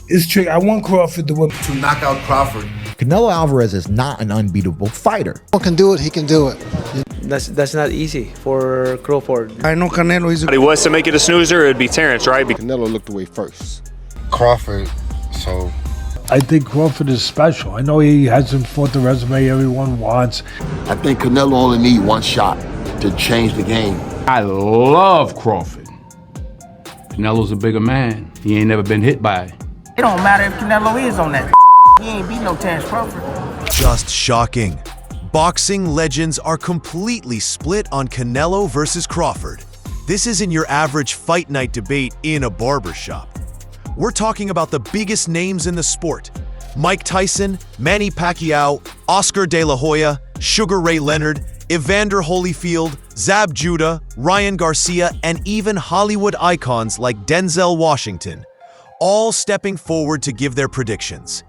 It's tricky. I want Crawford to win. To knock out Crawford. Canelo Alvarez is not an unbeatable fighter. Who can do it, he can do it. That's not easy for Crawford. I know Canelo. If he was to make it a snoozer, it'd be Terence, right? Canelo looked away first. Crawford, so... I think Crawford is special. I know he hasn't fought the resume everyone wants. I think Canelo only need one shot to change the game. I love Crawford. Canelo's a bigger man. He ain't never been hit by it. It don't matter if Canelo is on that. He ain't beat no Terence Crawford. Just shocking. Boxing legends are completely split on Canelo versus Crawford. This isn't your average fight night debate in a barbershop. We're talking about the biggest names in the sport. Mike Tyson, Manny Pacquiao, Oscar De La Hoya, Sugar Ray Leonard, Evander Holyfield, Zab Judah, Ryan Garcia, and even Hollywood icons like Denzel Washington, all stepping forward to give their predictions.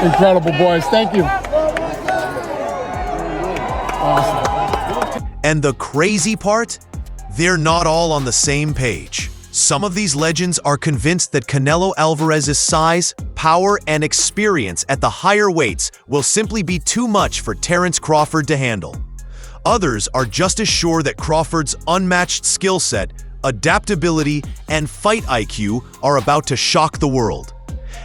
Incredible, boys. Thank you. Awesome. And the crazy part? They're not all on the same page. Some of these legends are convinced that Canelo Alvarez's size, power, and experience at the higher weights will simply be too much for Terence Crawford to handle. Others are just as sure that Crawford's unmatched skill set, adaptability, and fight IQ are about to shock the world.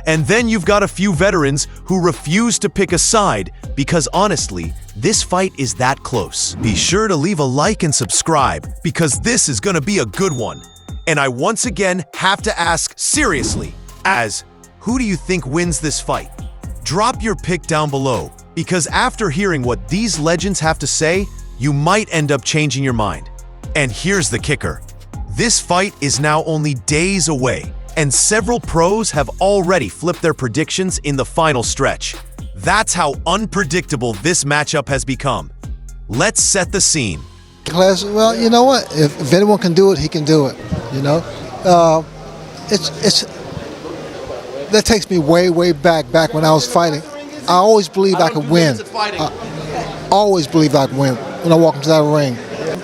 And then you've got a few veterans who refuse to pick a side because honestly, this fight is that close. Be sure to leave a like and subscribe because this is gonna be a good one. And I once again have to ask seriously, who do you think wins this fight? Drop your pick down below because after hearing what these legends have to say, you might end up changing your mind. And here's the kicker. This fight is now only days away, and several pros have already flipped their predictions in the final stretch. That's how unpredictable this matchup has become. Let's set the scene. Class, well, you know what? If anyone can do it, he can do it. You know, that takes me way back when I was fighting. I always believed I could win. I always believed I could win when I walk into that ring.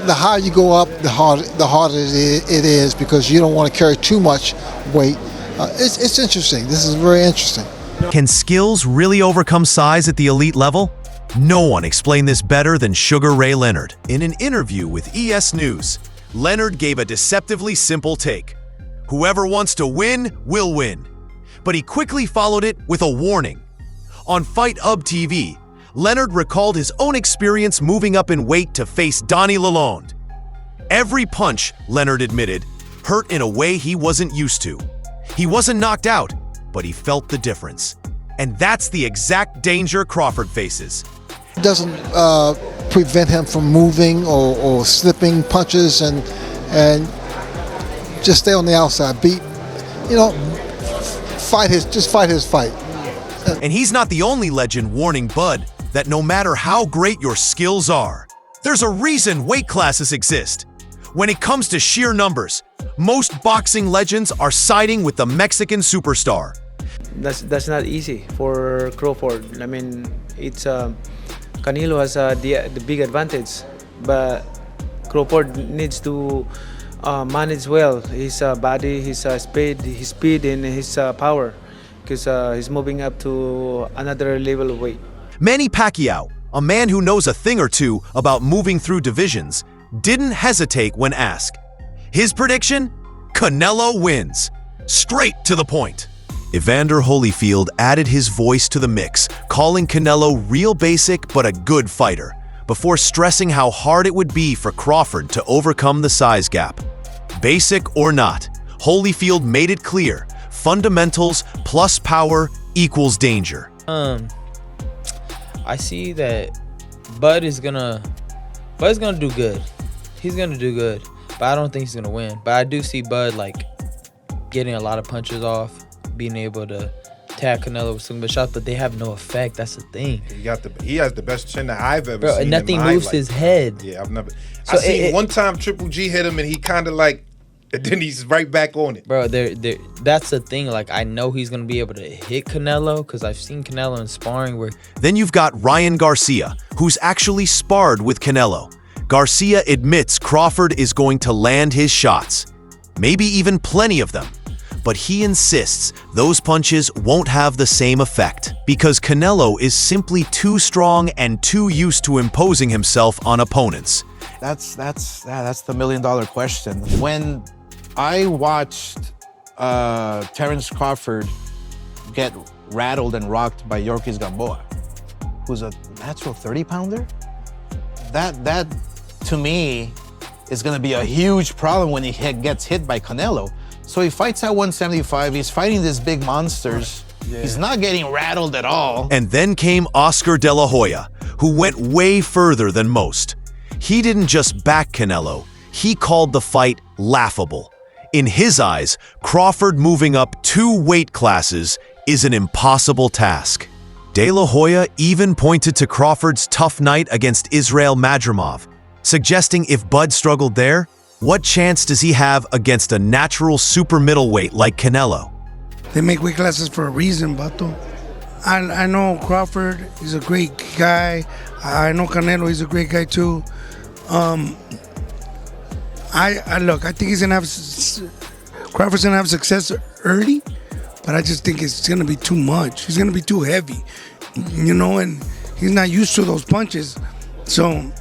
The higher you go up, the harder it is because you don't want to carry too much weight. It's interesting. This is very interesting. Can skills really overcome size at the elite level? No one explained this better than Sugar Ray Leonard. In an interview with ES News, Leonard gave a deceptively simple take. Whoever wants to win, will win. But he quickly followed it with a warning. On Fight Hub TV, Leonard recalled his own experience moving up in weight to face Donnie Lalonde. Every punch, Leonard admitted, hurt in a way he wasn't used to. He wasn't knocked out, but he felt the difference. And that's the exact danger Crawford faces. It doesn't prevent him from moving or slipping punches and just stay on the outside. Fight his fight. And he's not the only legend warning Bud that no matter how great your skills are, there's a reason weight classes exist. When it comes to sheer numbers, most boxing legends are siding with the Mexican superstar. That's not easy for Crawford. I mean, it's Canelo has the big advantage, but Crawford needs to manage well his body, his speed, and his power, because he's moving up to another level of weight. Manny Pacquiao, a man who knows a thing or two about moving through divisions, didn't hesitate when asked. His prediction? Canelo wins. Straight to the point. Evander Holyfield added his voice to the mix, calling Canelo real basic but a good fighter, before stressing how hard it would be for Crawford to overcome the size gap. Basic or not, Holyfield made it clear, fundamentals plus power equals danger. I see that Bud is gonna do good. He's gonna do good, but I don't think he's gonna win. But I do see Bud like getting a lot of punches off, being able to tag Canelo with some good shots, but they have no effect. That's the thing. He has the best chin that I've ever seen. And nothing moves his head. Yeah, I seen one time Triple G hit him and he kind of like and then he's right back on it. Bro, that's the thing. Like, I know he's going to be able to hit Canelo because I've seen Canelo in sparring where... Then you've got Ryan Garcia, who's actually sparred with Canelo. Garcia admits Crawford is going to land his shots, maybe even plenty of them. But he insists those punches won't have the same effect because Canelo is simply too strong and too used to imposing himself on opponents. That's the million-dollar question. When I watched Terence Crawford get rattled and rocked by Yorkis Gamboa, who's a natural 30-pounder, that to me is going to be a huge problem when he gets hit by Canelo. So he fights at 175. He's fighting these big monsters. Yeah. He's not getting rattled at all. And then came Oscar De La Hoya, who went way further than most. He didn't just back Canelo, he called the fight laughable. In his eyes, Crawford moving up 2 weight classes is an impossible task. De La Hoya even pointed to Crawford's tough night against Israel Madrimov, suggesting if Bud struggled there, what chance does he have against a natural super middleweight like Canelo? They make weight classes for a reason, Bato. I know Crawford, he's a great guy. I know Canelo, he's a great guy too. I think he's gonna have Crawford's gonna have success early, but I just think it's gonna be too much. He's gonna be too heavy, and he's not used to those punches. So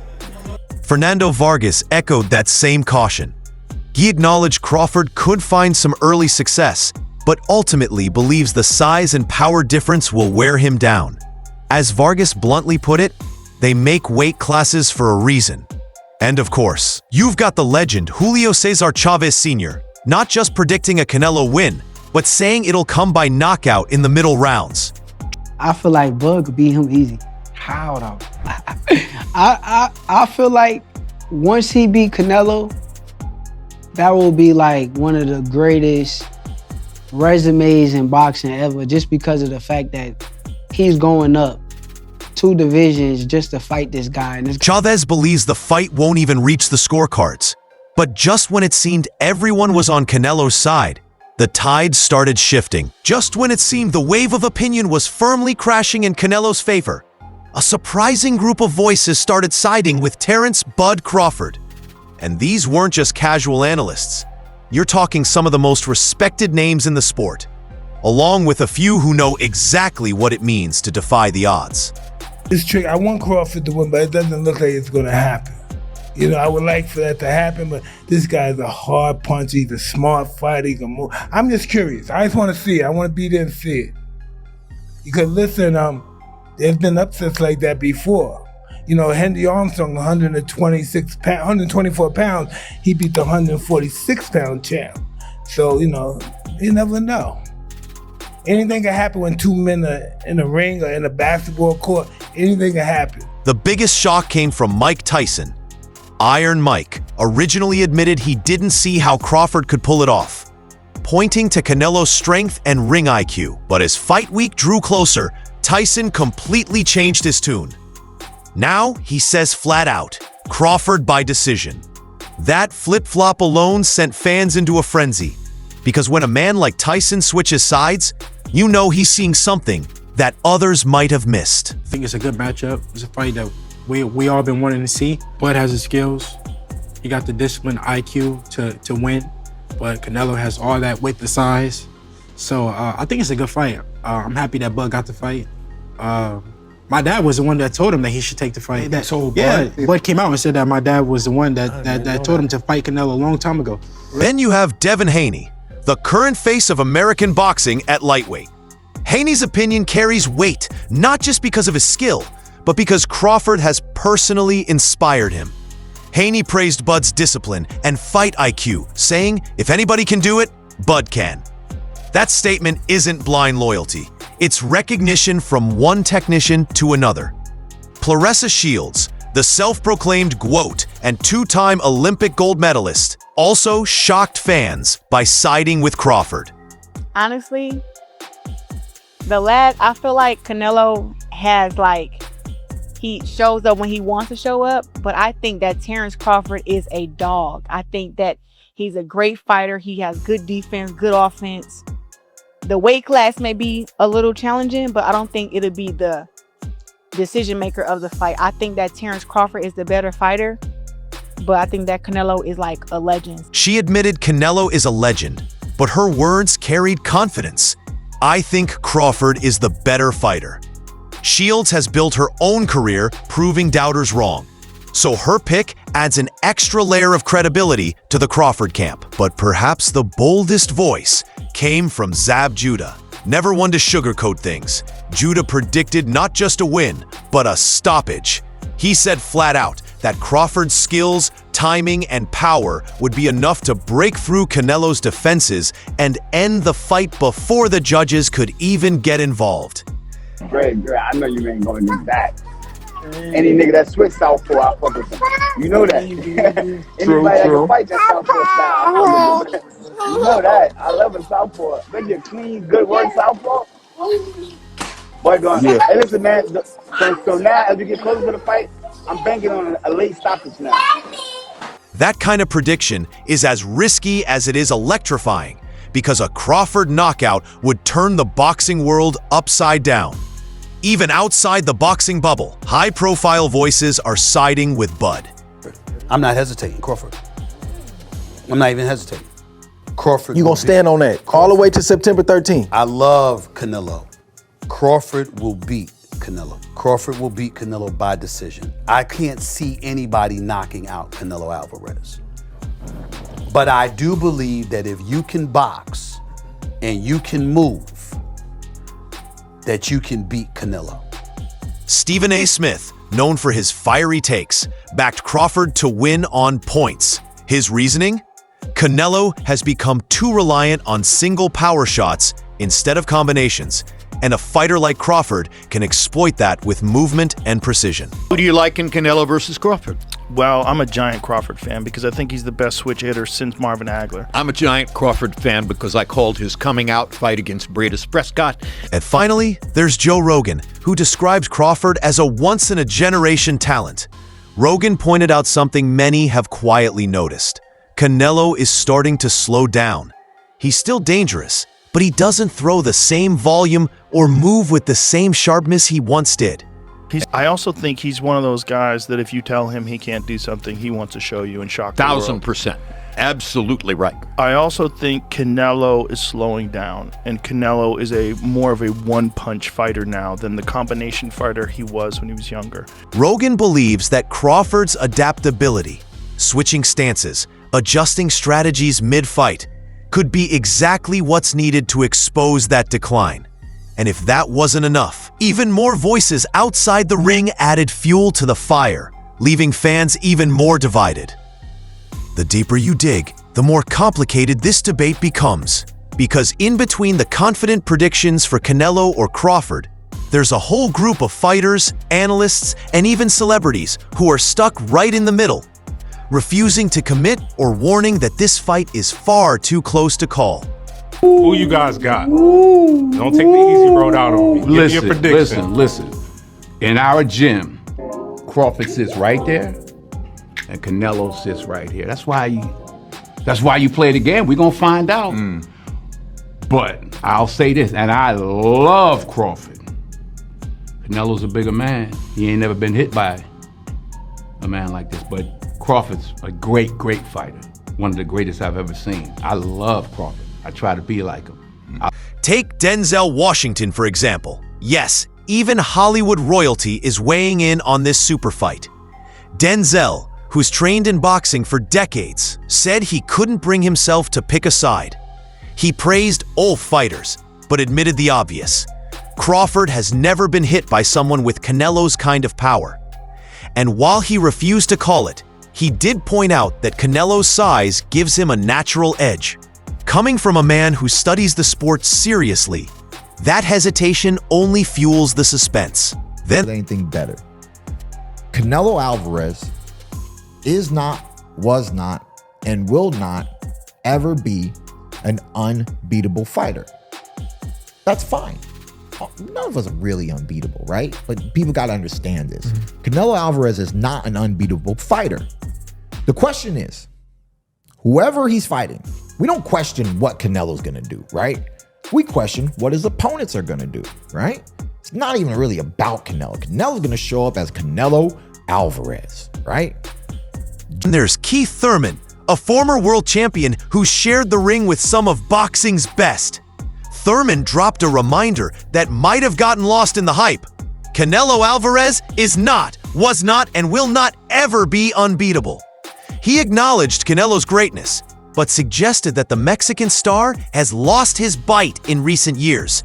Fernando Vargas echoed that same caution. He acknowledged Crawford could find some early success, but ultimately believes the size and power difference will wear him down. As Vargas bluntly put it, they make weight classes for a reason. And of course, you've got the legend Julio Cesar Chavez Sr., not just predicting a Canelo win, but saying it'll come by knockout in the middle rounds. I feel like Bud could beat him easy. How though? I feel like once he beat Canelo, that will be like one of the greatest resumes in boxing ever, just because of the fact that he's going up 2 divisions just to fight this guy. Chavez believes the fight won't even reach the scorecards. But just when it seemed everyone was on Canelo's side, the tide started shifting. Just when it seemed the wave of opinion was firmly crashing in Canelo's favor, a surprising group of voices started siding with Terence "Bud" Crawford. And these weren't just casual analysts. You're talking some of the most respected names in the sport, along with a few who know exactly what it means to defy the odds. It's tricky. I want Crawford to win, but it doesn't look like it's going to happen. I would like for that to happen, but this guy's a hard puncher. He's a smart fighter. He can move. I'm just curious. I just want to see it. I want to be there and see it. Because listen, there's been upsets like that before. Henry Armstrong, 124 pounds, he beat the 146-pound champ. So, you never know. Anything can happen when 2 men are in a ring or in a basketball court. Anything can happen. The biggest shock came from Mike Tyson. Iron Mike originally admitted he didn't see how Crawford could pull it off, pointing to Canelo's strength and ring IQ. But as fight week drew closer, Tyson completely changed his tune. Now he says flat out, Crawford by decision. That flip-flop alone sent fans into a frenzy, because when a man like Tyson switches sides, you know he's seeing something that others might have missed. I think it's a good matchup. It's a fight that we all been wanting to see. Bud has the skills. He got the discipline, IQ to win, but Canelo has all that with the size. So I think it's a good fight. I'm happy that Bud got the fight. My dad was the one that told him that he should take the fight. Bud came out and said that my dad was the one that told him to fight Canelo a long time ago. Then you have Devin Haney, the current face of American boxing at lightweight. Haney's opinion carries weight, not just because of his skill, but because Crawford has personally inspired him. Haney praised Bud's discipline and fight IQ, saying, if anybody can do it, Bud can. That statement isn't blind loyalty. It's recognition from one technician to another. Claressa Shields, the self-proclaimed GWOAT and 2-time Olympic gold medalist, also shocked fans by siding with Crawford. Honestly, I feel like Canelo has he shows up when he wants to show up, but I think that Terence Crawford is a dog. I think that He's a great fighter. He has good defense, good offense. The weight class may be a little challenging, but I don't think it'll be the decision maker of the fight. I think that Terence Crawford is the better fighter, but I think that Canelo is like a legend. She admitted Canelo is a legend, but her words carried confidence. I think Crawford is the better fighter. Shields has built her own career proving doubters wrong, so her pick adds an extra layer of credibility to the Crawford camp. But perhaps the boldest voice came from Zab Judah. Never one to sugarcoat things, Judah predicted not just a win, but a stoppage. He said flat out that Crawford's skills, timing, and power would be enough to break through Canelo's defenses and end the fight before the judges could even get involved. Greg, I know you ain't going to do that. Any nigga that switch southpaw, I fuck with him. You know that. Anybody that can fight that southpaw style, you know that. I love a southpaw. They get clean, good work southpaw. Boy, going. Yeah. Hey, listen, man. So now, as we get closer to the fight, I'm banking on a late stoppage now. That kind of prediction is as risky as it is electrifying, because a Crawford knockout would turn the boxing world upside down. Even outside the boxing bubble, high-profile voices are siding with Bud. I'm not hesitating, Crawford. I'm not even hesitating. Crawford. You gonna stand on that all the way to September 13th? I love Canelo. Crawford will beat Canelo. Crawford will beat Canelo by decision. I can't see anybody knocking out Canelo Alvarez. But I do believe that if you can box and you can move, that you can beat Canelo. Stephen A. Smith, known for his fiery takes, backed Crawford to win on points. His reasoning? Canelo has become too reliant on single power shots instead of combinations, and a fighter like Crawford can exploit that with movement and precision. Who do you like in Canelo versus Crawford? Well, I'm a giant Crawford fan because I think he's the best switch hitter since Marvin Hagler. I'm a giant Crawford fan because I called his coming out fight against Bradis Prescott. And finally, there's Joe Rogan, who describes Crawford as a once-in-a-generation talent. Rogan pointed out something many have quietly noticed. Canelo is starting to slow down. He's still dangerous, but he doesn't throw the same volume or move with the same sharpness he once did. I also think he's one of those guys that if you tell him he can't do something, he wants to show you and shock the world. 1,000%. Absolutely right. I also think Canelo is slowing down, and Canelo is more of a one-punch fighter now than the combination fighter he was when he was younger. Rogan believes that Crawford's adaptability, switching stances, adjusting strategies mid-fight, could be exactly what's needed to expose that decline. And if that wasn't enough, even more voices outside the ring added fuel to the fire, leaving fans even more divided. The deeper you dig, the more complicated this debate becomes, because in between the confident predictions for Canelo or Crawford, there's a whole group of fighters, analysts, and even celebrities who are stuck right in the middle, refusing to commit or warning that this fight is far too close to call. Who you guys got? Don't take the easy road out on me. Give me your prediction. Listen. In our gym, Crawford sits right there, and Canelo sits right here. That's why you play the game. We're gonna find out. But I'll say this, and I love Crawford. Canelo's a bigger man. He ain't never been hit by a man like this, but Crawford's a great, great fighter. One of the greatest I've ever seen. I love Crawford. I try to be like him. Take Denzel Washington, for example. Yes, even Hollywood royalty is weighing in on this super fight. Denzel, who's trained in boxing for decades, said he couldn't bring himself to pick a side. He praised all fighters, but admitted the obvious. Crawford has never been hit by someone with Canelo's kind of power. And while he refused to call it, he did point out that Canelo's size gives him a natural edge. Coming from a man who studies the sport seriously, that hesitation only fuels the suspense. Then anything better. Canelo Alvarez is not, was not, and will not ever be an unbeatable fighter. That's fine. None of us are really unbeatable, right? But people got to understand this. Canelo Alvarez is not an unbeatable fighter. The question is, whoever he's fighting, we don't question what Canelo's gonna do, right? We question what his opponents are gonna do, right? It's not even really about Canelo. Canelo's gonna show up as Canelo Alvarez, right? And there's Keith Thurman, a former world champion who shared the ring with some of boxing's best. Thurman dropped a reminder that might have gotten lost in the hype. Canelo Alvarez is not, was not, and will not ever be unbeatable. He acknowledged Canelo's greatness, but suggested that the Mexican star has lost his bite in recent years.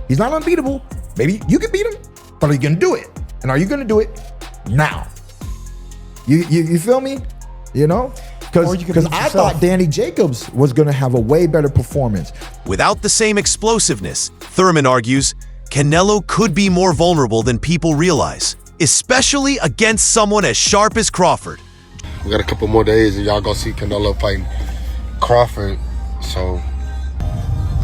He's not unbeatable. Maybe you can beat him, but are you gonna do it? And are you gonna do it now? You feel me? You know? Because I thought Danny Jacobs was gonna have a way better performance. Without the same explosiveness, Thurman argues, Canelo could be more vulnerable than people realize, especially against someone as sharp as Crawford. We got a couple more days and y'all gonna see Canelo fighting Crawford, so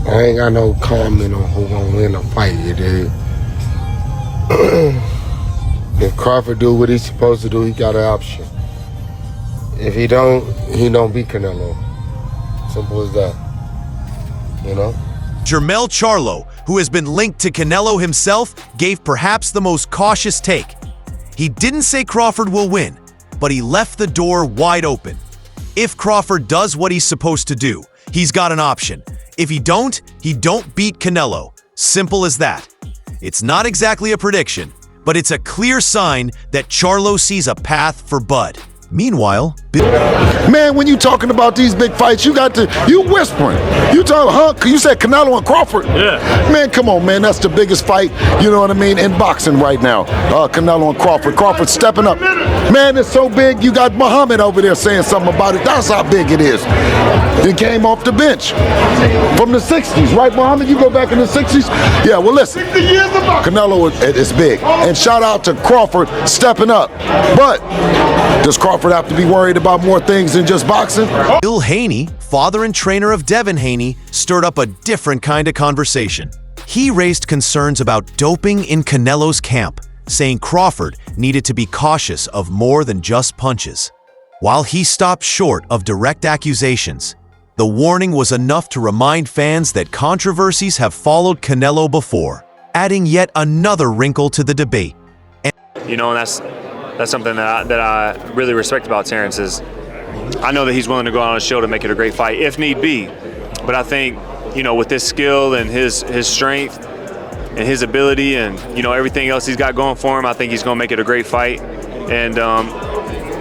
I ain't got no comment on who gonna win the fight, you dig? If Crawford do what he's supposed to do, he got an option. If he don't beat Canelo. Simple as that, you know? Jermell Charlo, who has been linked to Canelo himself, gave perhaps the most cautious take. He didn't say Crawford will win, but he left the door wide open. If Crawford does what he's supposed to do, he's got an option. If he don't beat Canelo. Simple as that. It's not exactly a prediction, but it's a clear sign that Charlo sees a path for Bud. Meanwhile, man, when you talking about these big fights, you whispering. You talking, huh? You said Canelo and Crawford. Yeah. Man, come on, man. That's the biggest fight, you know what I mean, in boxing right now. Canelo and Crawford. Crawford stepping up. Man, it's so big. You got Muhammad over there saying something about it. That's how big it is. He came off the bench from the 60s, right, Muhammad? You go back in the 60s? Yeah, well, listen. 60 years of boxing. Canelo is big. And shout out to Crawford stepping up. But does Crawford have to be worried about more things than just boxing? Bill Haney, father and trainer of Devin Haney, stirred up a different kind of conversation. He raised concerns about doping in Canelo's camp, saying Crawford needed to be cautious of more than just punches. While he stopped short of direct accusations, the warning was enough to remind fans that controversies have followed Canelo before, adding yet another wrinkle to the debate. You know, and that's something that I really respect about Terence is I know that he's willing to go on a show to make it a great fight if need be. But I think, you know, with his skill and his strength and his ability and, you know, everything else he's got going for him, I think he's going to make it a great fight. And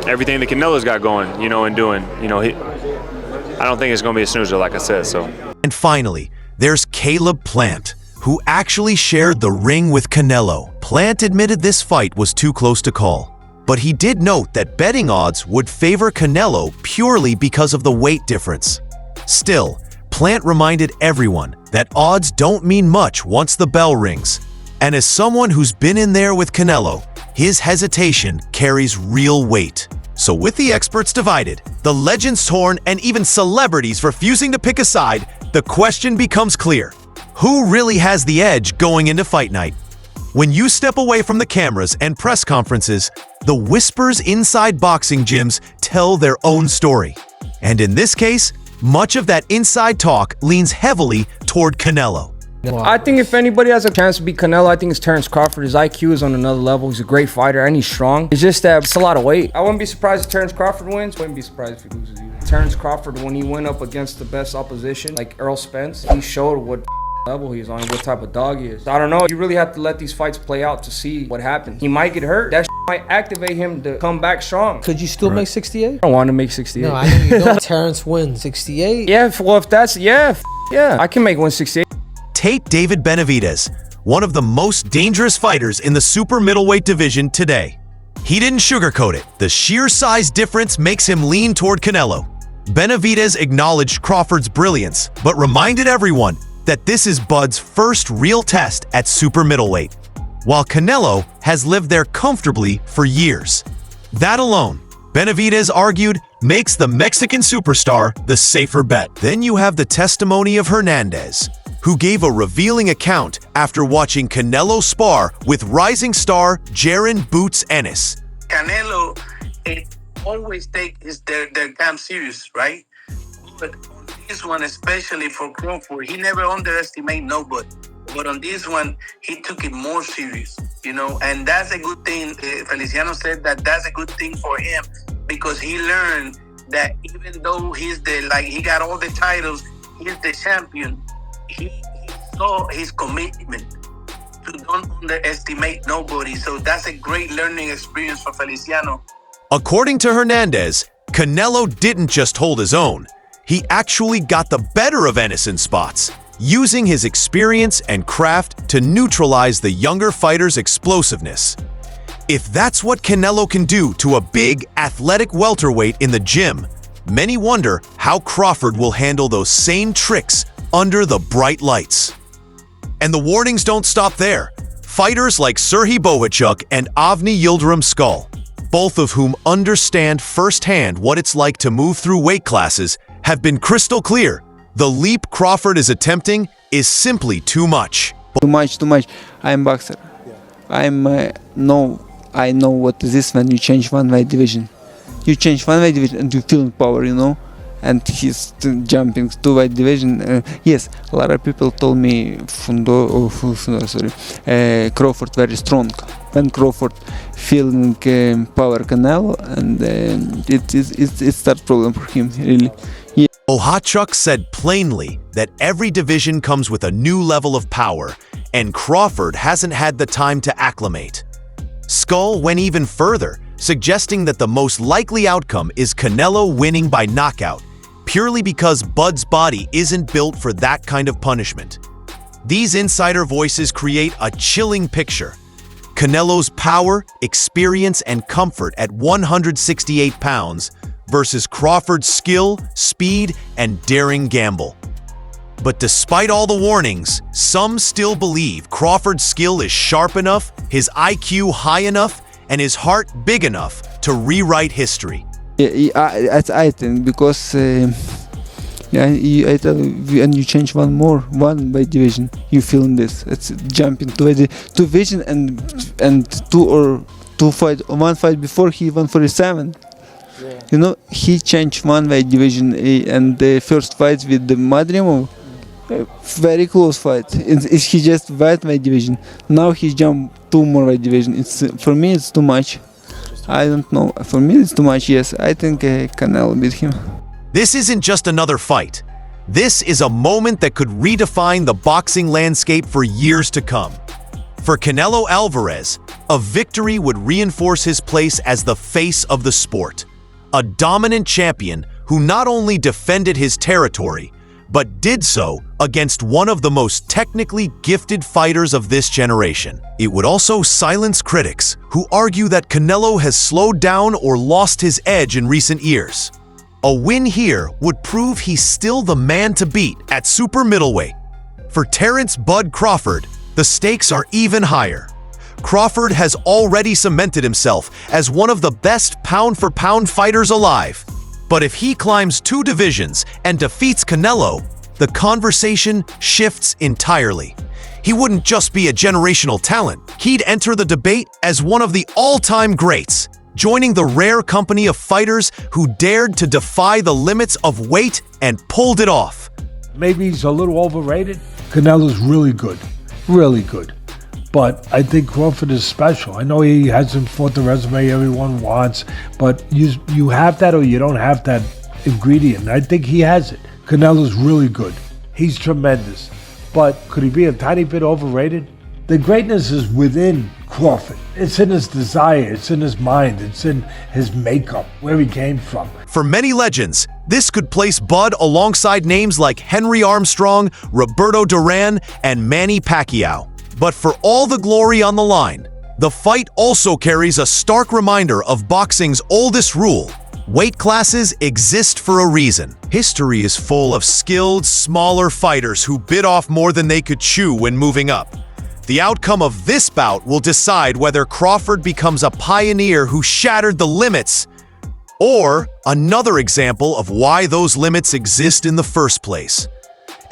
everything that Canelo's got going, you know, and doing, you know, I don't think it's going to be a snoozer, like I said. So. And finally, there's Caleb Plant, who actually shared the ring with Canelo. Plant admitted this fight was too close to call, but he did note that betting odds would favor Canelo purely because of the weight difference. Still, Plant reminded everyone that odds don't mean much once the bell rings. And as someone who's been in there with Canelo, his hesitation carries real weight. So with the experts divided, the legends torn, and even celebrities refusing to pick a side, the question becomes clear. Who really has the edge going into fight night? When you step away from the cameras and press conferences, the whispers inside boxing gyms tell their own story. And in this case, much of that inside talk leans heavily toward Canelo. I think if anybody has a chance to beat Canelo, I think it's Terence Crawford. His IQ is on another level. He's a great fighter and he's strong. It's just that it's a lot of weight. I wouldn't be surprised if Terence Crawford wins. Wouldn't be surprised if he loses either. Terence Crawford, when he went up against the best opposition, like Earl Spence, he showed what level he's on, what type of dog he is. I don't know. You really have to let these fights play out to see what happens. He might get hurt. That might activate him to come back strong. Could you still make 68? I don't want to make 68. No, I know you don't. Terence wins 68. Yeah, well, if that's, yeah, I can make 168. Tate David Benavidez, one of the most dangerous fighters in the super middleweight division today. He didn't sugarcoat it. The sheer size difference makes him lean toward Canelo. Benavidez acknowledged Crawford's brilliance, but reminded everyone that this is Bud's first real test at super middleweight, while Canelo has lived there comfortably for years. That alone, Benavidez argued, makes the Mexican superstar the safer bet. Then you have the testimony of Hernandez, who gave a revealing account after watching Canelo spar with rising star Jaron Boots Ennis. Canelo always take their camp serious, right? But on this one, especially for Crawford, he never underestimated nobody. But on this one, he took it more serious, you know, and that's a good thing. Feliciano said that that's a good thing for him because he learned that even though he got all the titles, he's the champion. He saw his commitment to don't underestimate nobody. So that's a great learning experience for Feliciano. According to Hernandez, Canelo didn't just hold his own. He actually got the better of Ennis in spots, using his experience and craft to neutralize the younger fighter's explosiveness. If that's what Canelo can do to a big, athletic welterweight in the gym, many wonder how Crawford will handle those same tricks under the bright lights. And the warnings don't stop there. Fighters like Serhii Bohachuk and Avni Yildirim Skull, both of whom understand firsthand what it's like to move through weight classes, have been crystal clear. The leap Crawford is attempting is simply too much. Too much. I'm boxer. I know what is this when you change one weight division. You change one weight division and you feel power, you know. And he's jumping to weight division. Yes, a lot of people told me Crawford very strong. When Crawford feeling power Canelo, and it's that problem for him really. Yeah. Bohachuk said plainly that every division comes with a new level of power, and Crawford hasn't had the time to acclimate. Skull went even further, suggesting that the most likely outcome is Canelo winning by knockout, purely because Bud's body isn't built for that kind of punishment. These insider voices create a chilling picture. Canelo's power, experience, and comfort at 168 pounds versus Crawford's skill, speed, and daring gamble. But despite all the warnings, some still believe Crawford's skill is sharp enough, his IQ high enough, and his heart big enough to rewrite history. I think because I tell you, and you change one by division, you feel this. It's jumping to division and one fight before he won 47. Yeah. You know, he changed one weight division and the first fight with the Madrimov, very close fight. He just weight division. Now he jumped 2 more weight division. For me it's too much. I don't know. For me it's too much. Yes, I think Canelo beat him. This isn't just another fight. This is a moment that could redefine the boxing landscape for years to come. For Canelo Alvarez, a victory would reinforce his place as the face of the sport. A dominant champion who not only defended his territory, but did so against one of the most technically gifted fighters of this generation. It would also silence critics who argue that Canelo has slowed down or lost his edge in recent years. A win here would prove he's still the man to beat at super middleweight. For Terence "Bud" Crawford, the stakes are even higher. Crawford has already cemented himself as one of the best pound-for-pound fighters alive. But if he climbs 2 divisions and defeats Canelo, the conversation shifts entirely. He wouldn't just be a generational talent. He'd enter the debate as one of the all-time greats, joining the rare company of fighters who dared to defy the limits of weight and pulled it off. Maybe he's a little overrated. Canelo's really good. Really good. But I think Crawford is special. I know he hasn't fought the resume everyone wants, but you have that or you don't have that ingredient. I think he has it. Canelo's really good. He's tremendous. But could he be a tiny bit overrated? The greatness is within Crawford. It's in his desire, it's in his mind, it's in his makeup, where he came from. For many legends, this could place Bud alongside names like Henry Armstrong, Roberto Duran, and Manny Pacquiao. But for all the glory on the line, the fight also carries a stark reminder of boxing's oldest rule. Weight classes exist for a reason. History is full of skilled, smaller fighters who bit off more than they could chew when moving up. The outcome of this bout will decide whether Crawford becomes a pioneer who shattered the limits, or another example of why those limits exist in the first place.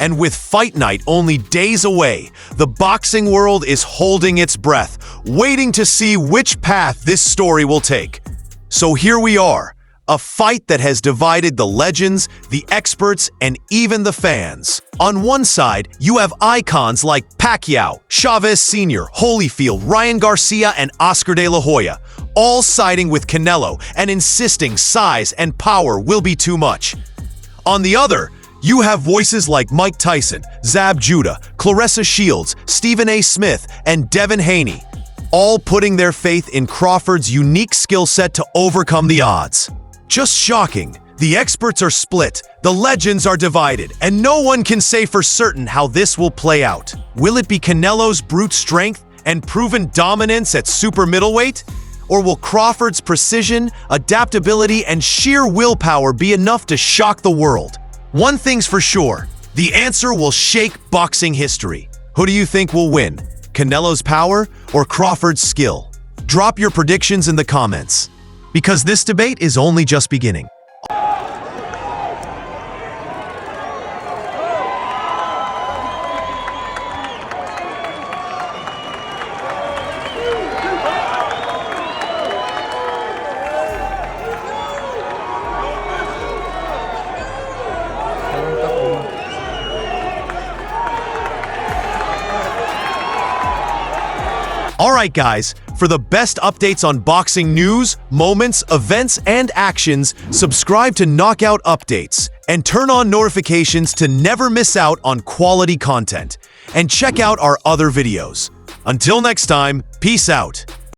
And with Fight Night only days away, the boxing world is holding its breath, waiting to see which path this story will take. So here we are, A fight that has divided the legends, the experts, and even the fans. On one side, you have icons like Pacquiao, Chavez Sr., Holyfield, Ryan Garcia, and Oscar De La Hoya, all siding with Canelo and insisting size and power will be too much. On the other, you have voices like Mike Tyson, Zab Judah, Claressa Shields, Stephen A. Smith, and Devin Haney, all putting their faith in Crawford's unique skill set to overcome the odds. Just shocking. The experts are split, the legends are divided, and no one can say for certain how this will play out. Will it be Canelo's brute strength and proven dominance at super middleweight? Or will Crawford's precision, adaptability, and sheer willpower be enough to shock the world? One thing's for sure, the answer will shake boxing history. Who do you think will win? Canelo's power or Crawford's skill? Drop your predictions in the comments, because this debate is only just beginning. Alright guys, for the best updates on boxing news, moments, events, and actions, subscribe to Knockout Updates and turn on notifications to never miss out on quality content. And check out our other videos. Until next time, peace out.